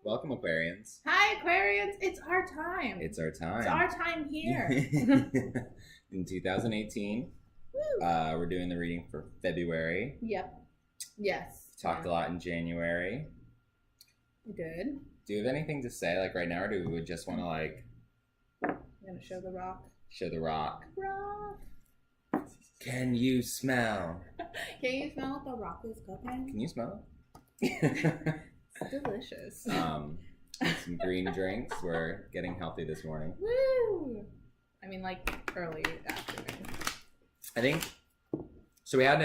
Welcome, Aquarians. Hi, Aquarians. It's our time. It's our time. It's our time here. In 2018, we're doing the reading for February. Yep. Yes. Talked a lot in January. We did. Do you have anything to say, like, right now, or do we just want to, like... I'm going to show the rock. Show the rock. Rock. Can you smell? Can you smell what the rock is cooking? Can you smell it? It's delicious. Some green drinks. We're getting healthy this morning. Woo! I mean, like, early afternoon. I think... So we had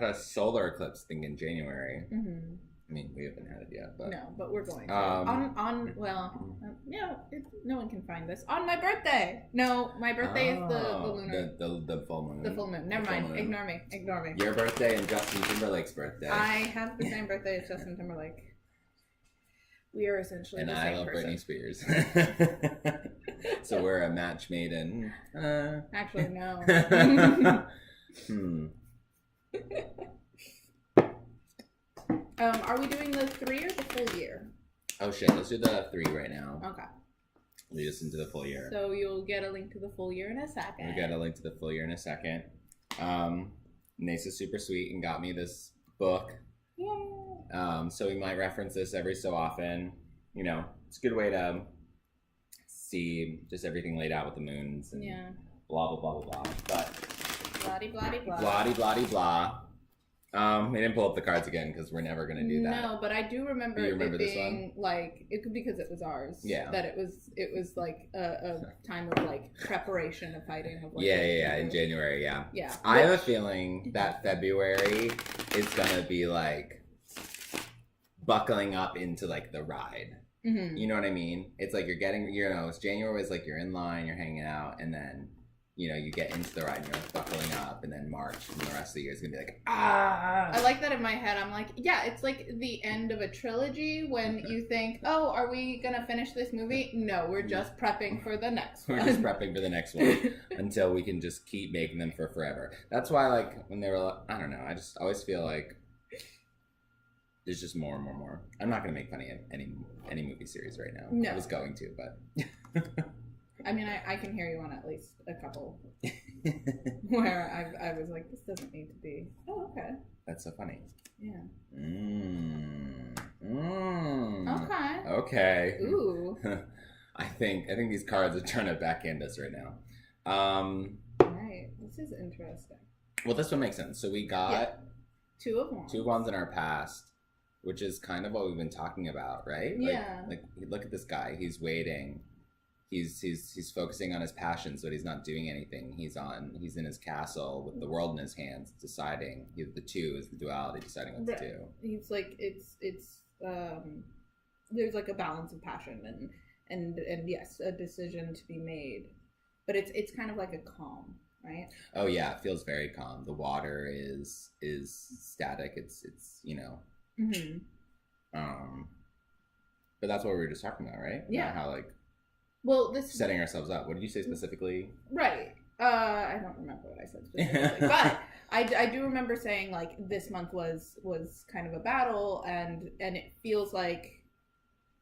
a solar eclipse thing in January. Mm-hmm. I mean, we haven't had it yet, but... No, but we're going to. No one can find this. On my birthday! No, my birthday is the lunar. The full moon. The full moon. Never mind. Ignore me. Your birthday and Justin Timberlake's birthday. I have the same birthday as Justin Timberlake. We are essentially the same person. And I love Britney Spears. So we're a match made in... Actually, no. Are we doing the 3 or the full year? Oh shit, let's do the 3 right now. Okay. Lead us into the full year. So you'll get a link to the full year in a second. We'll get a link to the full year in a second. Nasa's super sweet and got me this book. Yeah. So we might reference this every so often. You know, it's a good way to see just everything laid out with the moons and blah, blah, blah, blah, blah. But... Blah-de-blah-de-blah. Blah-de-blah-de-blah. We didn't pull up the cards again because we're never going to do that. No, but I do remember, it being like, it could because it was ours. Yeah. That it was like a time of like preparation of fighting. Of, like, in January, yeah. Yeah. I have a feeling that February is going to be like buckling up into like the ride. Mm-hmm. You know what I mean? It's like it's January is like you're in line, you're hanging out, and then you get into the ride and you're like buckling up, and then March and the rest of the year is going to be like, I like that in my head. I'm like, yeah, it's like the end of a trilogy when you think, oh, are we going to finish this movie? No, we're just prepping for the next one. We're just prepping for the next one until we can just keep making them for forever. That's why, like, when they were, I don't know, I just always feel like there's just more and more and more. I'm not going to make fun of any movie series right now. No. I was going to, but... I mean, I can hear you on at least a couple where I was like, this doesn't need to be. Oh, okay. That's so funny. Yeah. Okay. Ooh. I think these cards are trying to backhand us right now. Right. This is interesting. Well, this one makes sense. So we got 2 of Wands. 2 of Wands in our past, which is kind of what we've been talking about, right? Yeah. Like look at this guy. He's waiting. He's focusing on his passions, but he's not doing anything. He's in his castle with the world in his hands, deciding. The 2 is the duality, deciding what to do. He's like it's there's like a balance of passion and yes, a decision to be made, but it's kind of like a calm, right? Oh yeah, it feels very calm. The water is static. It's Mm-hmm. But that's what we were just talking about, right? Yeah. About how like. Well, this setting ourselves up. What did you say specifically? Right. I don't remember what I said specifically, but I do remember saying like this month was kind of a battle, and it feels like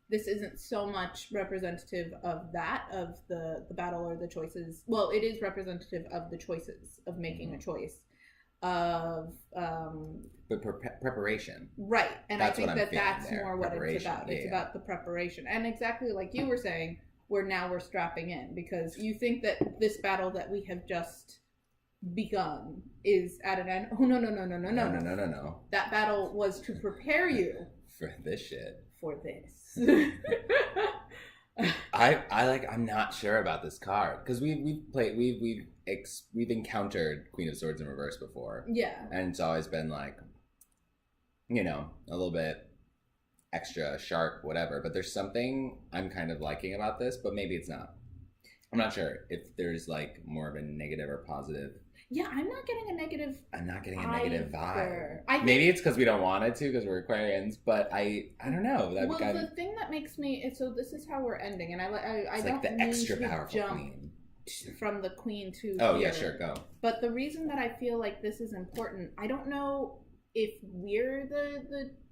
this isn't so much representative of the battle or the choices. Well, it is representative of the choices of making a choice of but preparation, right? And that's I think that's more what it's about. It's about the preparation, and exactly like you were saying. We're strapping in because you think that this battle that we have just begun is at an end. Oh no. That battle was to prepare you for this shit. For this. I'm not sure about this card because we've encountered Queen of Swords in reverse before. Yeah. And it's always been like, a little bit extra sharp, whatever, but there's something I'm kind of liking about this, but maybe it's not. I'm not sure if there's like more of a negative or positive. Yeah, I'm not getting a negative vibe. Maybe it's because we don't want it to because we're Aquarians, but I don't know. The thing that makes me so this is how we're ending, and I it's don't like the extra powerful jump queen from the queen to yeah, sure, go. But the reason that I feel like this is important, I don't know if we're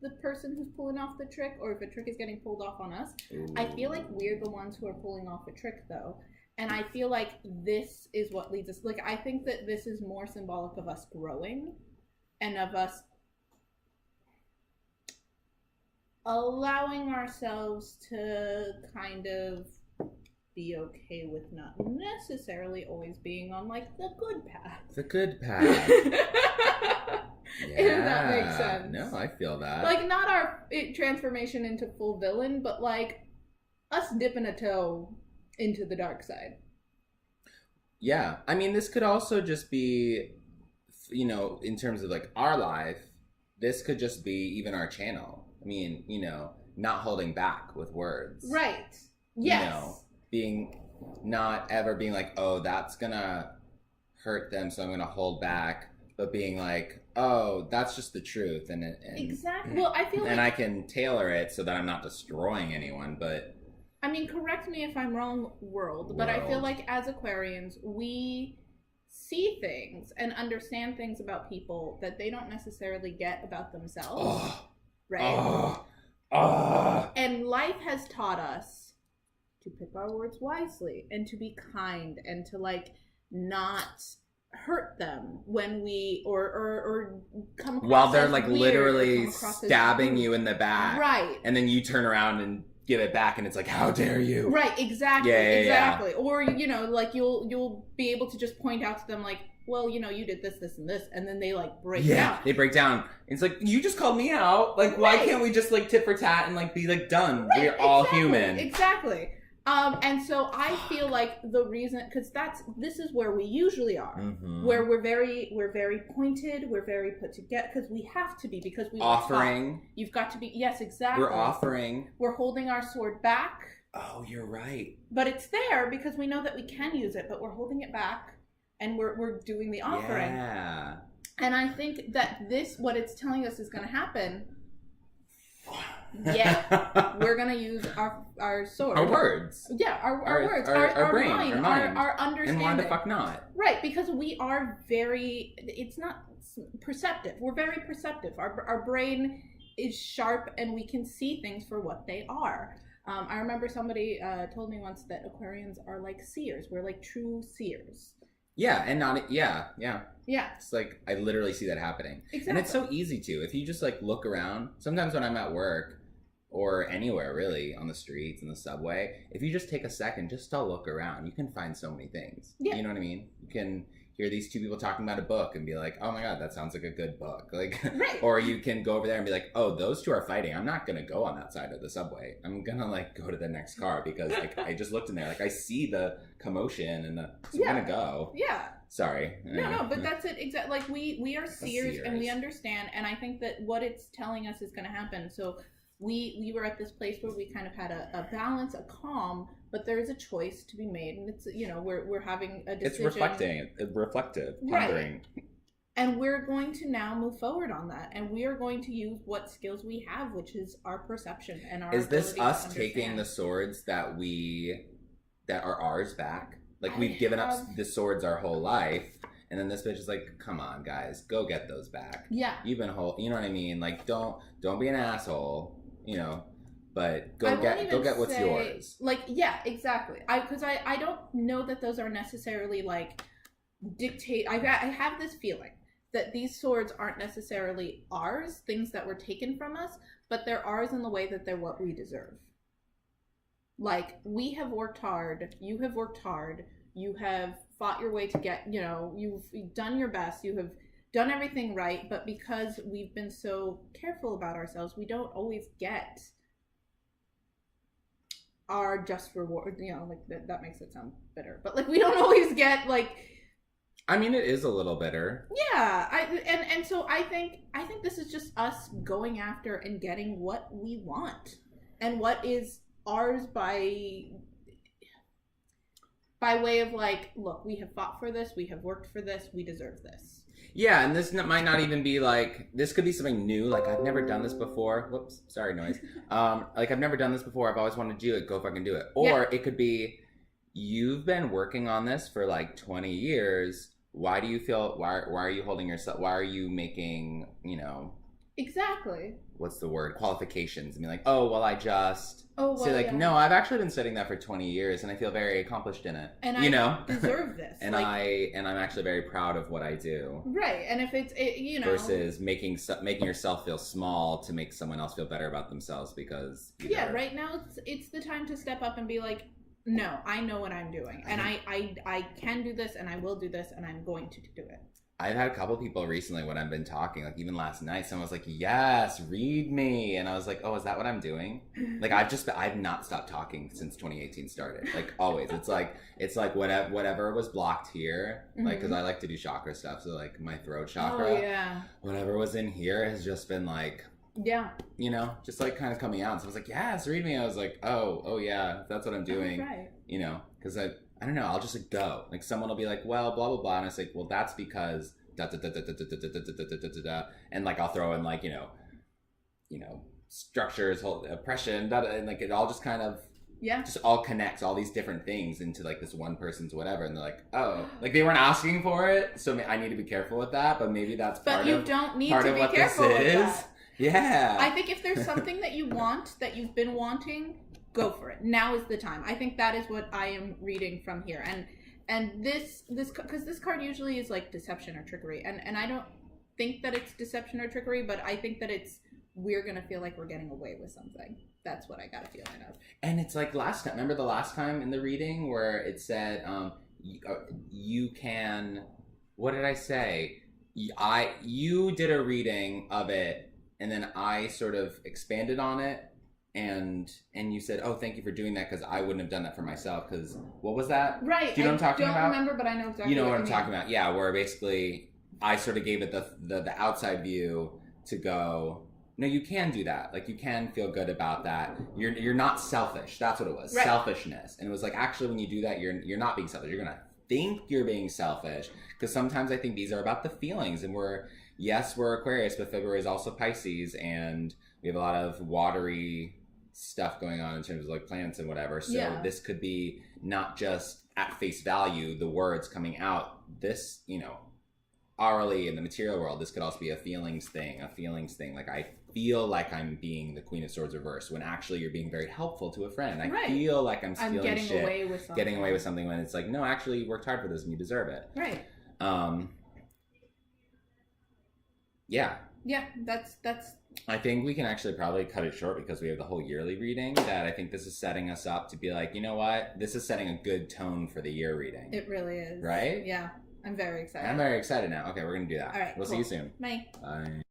the person who's pulling off the trick, or if a trick is getting pulled off on us. Ooh. I feel like we're the ones who are pulling off a trick, though. And I feel like this is what leads us. Like, I think that this is more symbolic of us growing and of us allowing ourselves to kind of be okay with not necessarily always being on, like, the good path. The good path. Yeah. If that makes sense. No, I feel that. Like, not our transformation into full villain, but, like, us dipping a toe into the dark side. Yeah. I mean, this could also just be, you know, in terms of, like, our life, this could just be even our channel. I mean, you know, not holding back with words. Right. Yes. You know, being, not ever being like, oh, that's gonna hurt them, so I'm gonna hold back. But being like, oh, that's just the truth. And exactly. Well, I feel like... And I can tailor it so that I'm not destroying anyone, but... I mean, correct me if I'm wrong, world, but I feel like as Aquarians, we see things and understand things about people that they don't necessarily get about themselves. Oh. Right? Oh. And life has taught us to pick our words wisely and to be kind and to, like, not hurt them when we or come across while they're, as like, weird, literally stabbing you in the back. Right. And then you turn around and give it back and it's like, how dare you? Right, exactly. Yeah, exactly. Yeah. Or, you know, like, you'll be able to just point out to them, like, well, you know, you did this, this, and this, and then they, like, break down. They break down. It's like, you just called me out. Like, why can't we just, like, tit for tat and, like, be, like, done? Right, We're all human. Exactly. And so I feel like the reason, because this is where we usually are, where we're very pointed, we're very put together, because we have to be, because we offering. You've got to be, yes, exactly. We're offering. We're holding our sword back. Oh, you're right. But it's there because we know that we can use it, but we're holding it back, and we're doing the offering. Yeah. And I think that what it's telling us is going to happen. Yeah, we're gonna use our sword, our words, our words, our brain, our mind, our understanding. And why the fuck not? Right, because we are it's not perceptive. We're very perceptive. Our brain is sharp, and we can see things for what they are. I remember somebody told me once that Aquarians are like seers. We're like true seers. Yeah, and not yeah. It's like I literally see that happening, exactly. And it's so easy to, if you just, like, look around. Sometimes when I'm at work or anywhere really, on the streets, in the subway, if you just take a second just to look around, you can find so many things. Yeah. You know what I mean? You can hear these two people talking about a book and be like, oh my god, that sounds like a good book. Like, right. Or you can go over there and be like, oh, those two are fighting. I'm not gonna go on that side of the subway. I'm gonna, like, go to the next car because, like, I just looked in there, like, I see the commotion and so I'm gonna go. Yeah. Sorry. No, but that's it. Exactly. Like, we are seers and we understand, and I think that what it's telling us is going to happen. So we were at this place where we kind of had a balance, a calm, but there is a choice to be made, and it's, you know, we're having a decision. It's reflective, pondering. Right. And we're going to now move forward on that, and we are going to use what skills we have, which is our perception and our. Is this us taking the swords that are ours back? Like, we've given up the swords our whole life, and then this bitch is like, come on, guys, go get those back. Yeah. You've been you know what I mean? Like, don't be an asshole, you know, but go get what's yours. Like, yeah, exactly. Because I don't know that those are necessarily, like, dictate. I have this feeling that these swords aren't necessarily ours, things that were taken from us, but they're ours in the way that they're what we deserve. Like, we have worked hard, you have worked hard, you have fought your way to get, you know, you've done your best, you have done everything right, but because we've been so careful about ourselves, we don't always get our just reward, you know, like, that makes it sound bitter, but, like, we don't always get, like... I mean, it is a little bitter. Yeah, and so I think this is just us going after and getting what we want, and what is ours by way of, like, look, we have fought for this, we have worked for this, we deserve this. Yeah, and this might not even be, like, this could be something new, like, I've never done this before. Whoops, sorry, noise. Like, I've never done this before, I've always wanted to do it, go fucking do it. Or it could be, you've been working on this for, like, 20 years, why do you feel, why are you holding yourself, why are you making, you know, exactly, what's the word, qualifications? I mean, like, oh, well, I just say like, yeah. no, I've actually been studying that for 20 years and I feel very accomplished in it, and you I know, deserve this, and like, I'm actually very proud of what I do. Right, and if it's you know, versus making yourself feel small to make someone else feel better about themselves because yeah, right now it's the time to step up and be like, no, I know what I'm doing, and I can do this, and I will do this, and I'm going to do it. I've had a couple people recently when I've been talking, like even last night, someone was like, yes, read me. And I was like, oh, is that what I'm doing? Like, I've not stopped talking since 2018 started. Like always. It's like whatever was blocked here, like, cause I like to do chakra stuff. So like my throat chakra, oh, yeah, whatever was in here has just been like, yeah, you know, just like kind of coming out. So I was like, yes, read me. I was like, oh yeah, that's what I'm doing. right. You know, cause I don't know, I'll just like go. Like someone will be like, well, blah, blah, blah. And I was like, well, that's because da da da da da da da da da da da da. And like I'll throw in like, you know, structures, whole oppression, and like it all just kind of just all connects all these different things into like this one person's whatever. And they're like, oh, like they weren't asking for it. So I need to be careful with that, but maybe that's part of what this is. But you don't need to be careful with that. Yeah. I think if there's something that you want, that you've been wanting, go for it. Now is the time. I think that is what I am reading from here. And this because this card usually is like deception or trickery, and I don't think that it's deception or trickery, but I think that it's, we're gonna feel like we're getting away with something. That's what I got a feeling of. And it's like last time. Remember the last time in the reading where it said, you can. What did I say? You did a reading of it, and then I sort of expanded on it. And you said, oh, thank you for doing that, because I wouldn't have done that for myself, because what was that? Right. Do you know what I'm talking about? I don't remember, but I know exactly you know what I'm talking about. Yeah, where basically I sort of gave it the outside view to go, no, you can do that. Like, you can feel good about that. You're not selfish. That's what it was. Right. Selfishness. And it was like, actually, when you do that, you're not being selfish. You're going to think you're being selfish, because sometimes I think these are about the feelings, and we're Aquarius, but February is also Pisces, and we have a lot of watery stuff going on in terms of like plants and whatever. So this could be not just at face value, the words coming out. This, you know, orally in the material world, this could also be a feelings thing. Like, I feel like I'm being the Queen of Swords reversed, when actually you're being very helpful to a friend. I feel like I'm stealing getting shit, away with something. Getting away with something, when it's like, no, actually you worked hard for this and you deserve it. Right. Yeah, that's I think we can actually probably cut it short, because we have the whole yearly reading, that I think this is setting us up to be like, you know what? This is setting a good tone for the year reading. It really is. Right? Yeah. I'm very excited. I'm very excited now. Okay, we're going to do that. All right. We'll see you soon. Bye. Bye.